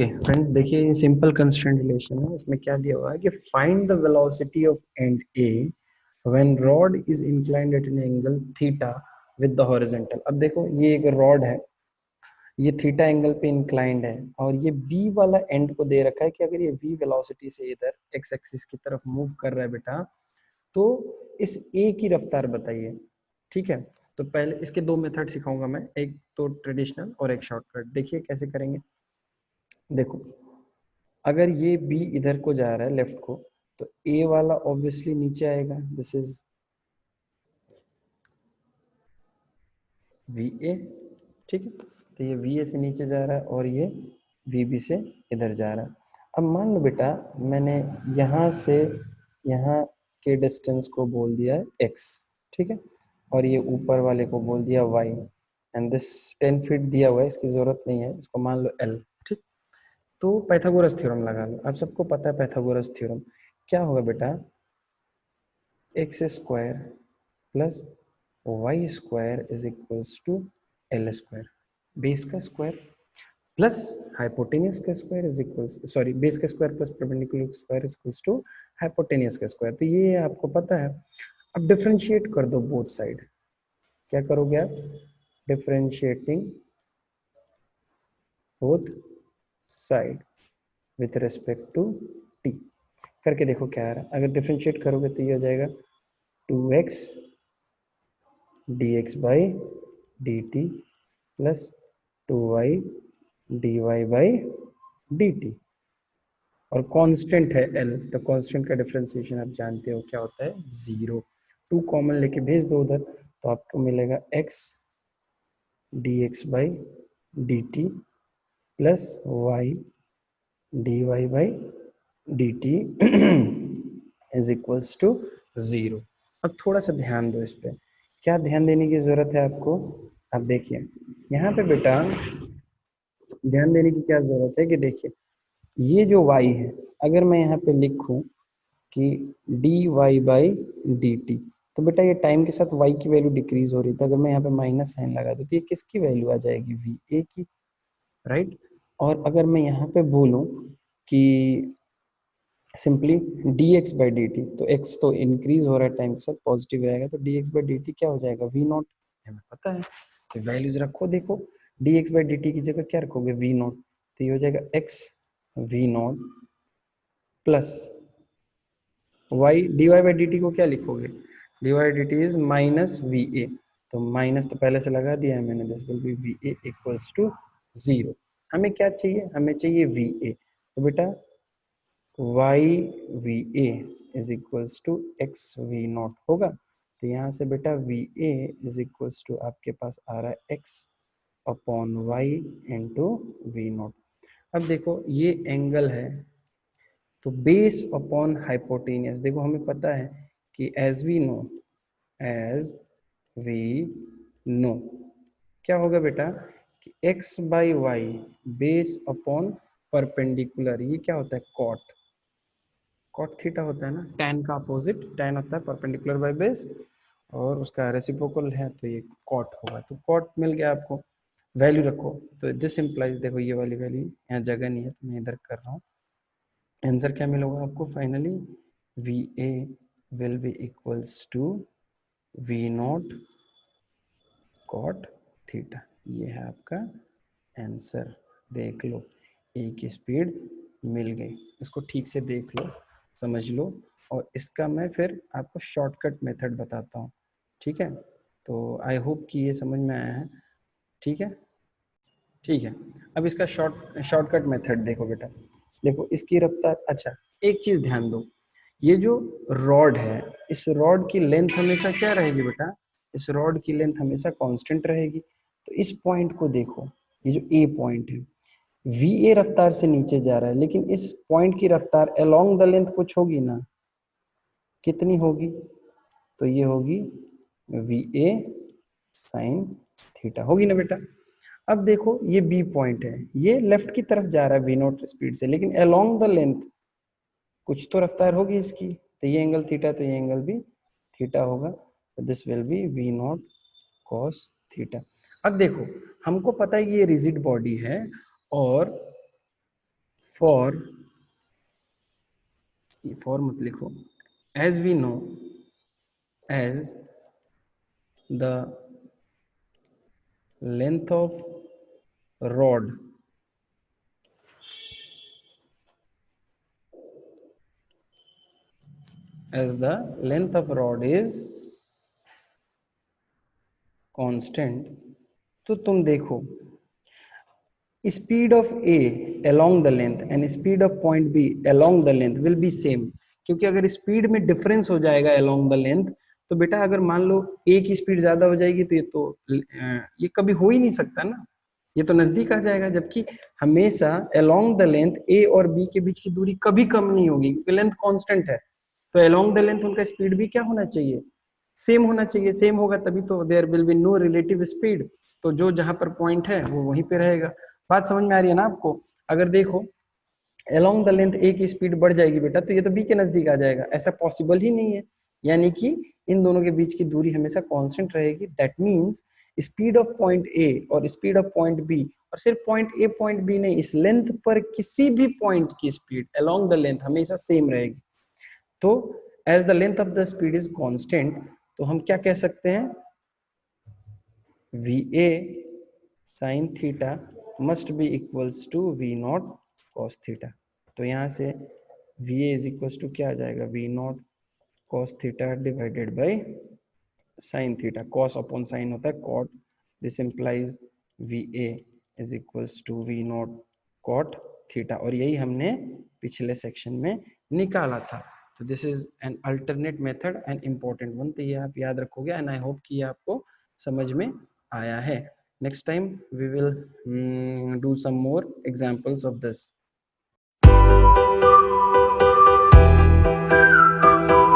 Okay friends, देखिए ये simple constraint relation है। इसमें क्या दिया हुआ है कि find the velocity of and A when rod is inclined at an angle theta with the horizontal. अब देखो ये एक रॉड है, ये थीटा एंगल पे इंक्लाइंड है और ये बी वाला एंड को दे रखा है कि अगर ये वी वेलोसिटी से इधर एक्स एक्सिस की तरफ मूव कर रहा है बेटा, तो इस ए की रफ्तार बताइए। ठीक है, तो पहले इसके दो मेथड सिखाऊंगा मैं, एक तो ट्रेडिशनल और एक शॉर्टकट। देखिए कैसे करेंगे। देखो, अगर ये बी इधर को जा रहा है लेफ्ट को, तो ए वाला ऑब्वियसली नीचे आएगा। This is V A. ठीक है, तो ये वी ए से नीचे जा रहा है और ये वी बी से इधर जा रहा है। अब मान लो बेटा, मैंने यहाँ से यहाँ के डिस्टेंस को बोल दिया है एक्स। ठीक है, और ये ऊपर वाले को बोल दिया वाई, एंड दिस 10 फीट दिया हुआ है, इसकी जरूरत नहीं है, इसको मान लो एल। ठीक, तो पाइथागोरस थ्योरम लगा लो। आप सबको पता है पाइथागोरस थ्योरम क्या होगा बेटा, x square plus y square is equals to l square. Base का स्क्वायर प्लस हाइपोटेनियस का square is equals, sorry, base का square plus perpendicular square is equals to hypotenuse का स्क्वायर। तो ये आपको पता है। अब डिफरेंशिएट कर दो बोथ साइड। क्या करोगे आप? Differentiating both side with respect to t करके देखो क्या आ रहा है। अगर डिफरेंशिएट करोगे तो ये हो जाएगा 2x dx by dt plus 2y dy by dt, और कांस्टेंट है l, तो कांस्टेंट का डिफरेंशिएशन आप जानते हो क्या होता है, जीरो। टू कॉमन लेके भेज दो उधर, तो आपको मिलेगा x dx by dt plus y dy by dt is equals to zero. अब थोड़ा सा ध्यान दो इस पे। क्या ध्यान देने की जरूरत है आपको? अब देखिए यहाँ पे बेटा, ध्यान देने की क्या जरूरत है कि देखिए ये जो y है, अगर मैं यहाँ पे लिखूं कि d y by d t, तो बेटा ये टाइम के साथ y की वैल्यू डिक्रीज हो रही थी। अगर मैं यहाँ पे माइनस साइन लगा दूं तो ये किसकी वैल्यू आ जाएगी, वी ए की, राइट। और अगर मैं यहाँ पे बोलूं कि simply dx by d t, तो x तो इंक्रीज हो रहा है टाइम के साथ, पॉजिटिव रहेगा, तो dx बाई डी टी क्या हो जाएगा, वी नॉट। हमें पता है, तो वैल्यूज रखो। देखो dx बाई डी टी की जगह क्या रखोगे, वी नॉट, तो ये हो जाएगा x v not plus y d y by d t को क्या लिखोगे, d y d t is minus v a, तो माइनस तो पहले से लगा दिया है मैंने, this will be v a equals to zero. हमें क्या चाहिए, हमें चाहिए वी ए, तो बेटा y v a is equals to x v not होगा। तो यहाँ से बेटा v a is equals to आपके पास आ रहा है x upon y into v not. अब देखो ये एंगल है, तो बेस अपॉन हाइपोटेनियस, देखो हमें पता है कि एज वी नो क्या होगा बेटा कि x by y base upon perpendicular, ये क्या होता है, कॉट। कॉट थीटा होता है ना, tan का अपोजिट tan होता है परपेंडिकुलर बाई बेस, और उसका रेसिप्रोकल है, तो ये कॉट होगा। तो कॉट मिल गया आपको, वैल्यू रखो। तो दिस इम्प्लाइज, देखो ये वाली वैल्यू यहाँ जगह नहीं है तो मैं इधर कर रहा हूँ। आंसर क्या मिलेगा आपको finally, v a will be equals to v not cot theta. ये है आपका आंसर। देख लो, ए की स्पीड मिल गई। इसको ठीक से देख लो, समझ लो, और इसका मैं फिर आपको शॉर्टकट मेथड बताता हूँ। ठीक है, तो आई होप कि ये समझ में आया है। ठीक है, ठीक है। अब इसका शॉर्टकट मेथड देखो बेटा, देखो इसकी रफ्तार। अच्छा, एक चीज ध्यान दो, ये जो रॉड है, इस रॉड की लेंथ हमेशा क्या रहेगी बेटा, इस रॉड की लेंथ हमेशा कांस्टेंट रहेगी। तो इस पॉइंट को देखो, ये जो ए पॉइंट है, वी ए रफ्तार से नीचे जा रहा है, लेकिन इस पॉइंट की रफ्तार अलोंग द लेंथ कुछ होगी ना, कितनी होगी, तो ये होगी वी ए साइन थीटा, होगी ना बेटा। अब देखो ये बी पॉइंट है, ये लेफ्ट की तरफ जा रहा है वी नॉट स्पीड से, लेकिन अलोंग द लेंथ कुछ तो रफ्तार होगी इसकी, तो ये एंगल थीटा, तो ये एंगल भी थीटा होगा। तो this will be v not cos theta. अब देखो हमको पता है कि ये रिजिड बॉडी है, और फॉर मत लिखो, as we know, as the length of rod as the length of rod is constant, तो तुम देखो speed of A along the length and speed of point B along the length will be same, क्योंकि अगर speed में difference हो जाएगा along the length, तो बेटा अगर मान लो A की स्पीड ज्यादा हो जाएगी तो ये कभी हो ही नहीं सकता ना, ये तो नजदीक आ जाएगा, जबकि हमेशा along the length A और B के बीच की दूरी कभी कम नहीं होगी, क्योंकि लेंथ कांस्टेंट है, तो along the length उनका स्पीड भी क्या होना चाहिए, सेम होना चाहिए, सेम होगा तभी तो there will be no relative speed, तो जो जहां पर पॉइंट है वो वहीं पे रहेगा। बात समझ में आ रही है ना आपको? अगर देखो अलोंग द लेंथ ए की स्पीड बढ़ जाएगी बेटा, तो ये तो बी के नजदीक आ जाएगा, ऐसा पॉसिबल ही नहीं है, यानी कि इन दोनों के बीच की दूरी हमेशा कांस्टेंट रहेगी। That means speed of point A और स्पीड ऑफ पॉइंट बी, और सिर्फ पॉइंट ए पॉइंट बी नहीं, इस लेंथ पर किसी भी पॉइंट की स्पीड अलोंग द लेंथ हमेशा सेम रहेगी। तो as the length of the speed is constant, तो हम क्या कह सकते हैं, v a sin theta must be equals to v not cos theta. तो यहाँ से v a is equals to क्या आ जाएगा, v not cos theta divided by sin theta, cos upon sin होता है cot, this implies v a is equals to v not cot theta, और यही हमने पिछले सेक्शन में निकाला था। तो this is an alternate method and important one, तो ये आप याद रखोगे एंड आई होप कि ये आपको समझ में आया है। Next time we will do some more examples of this.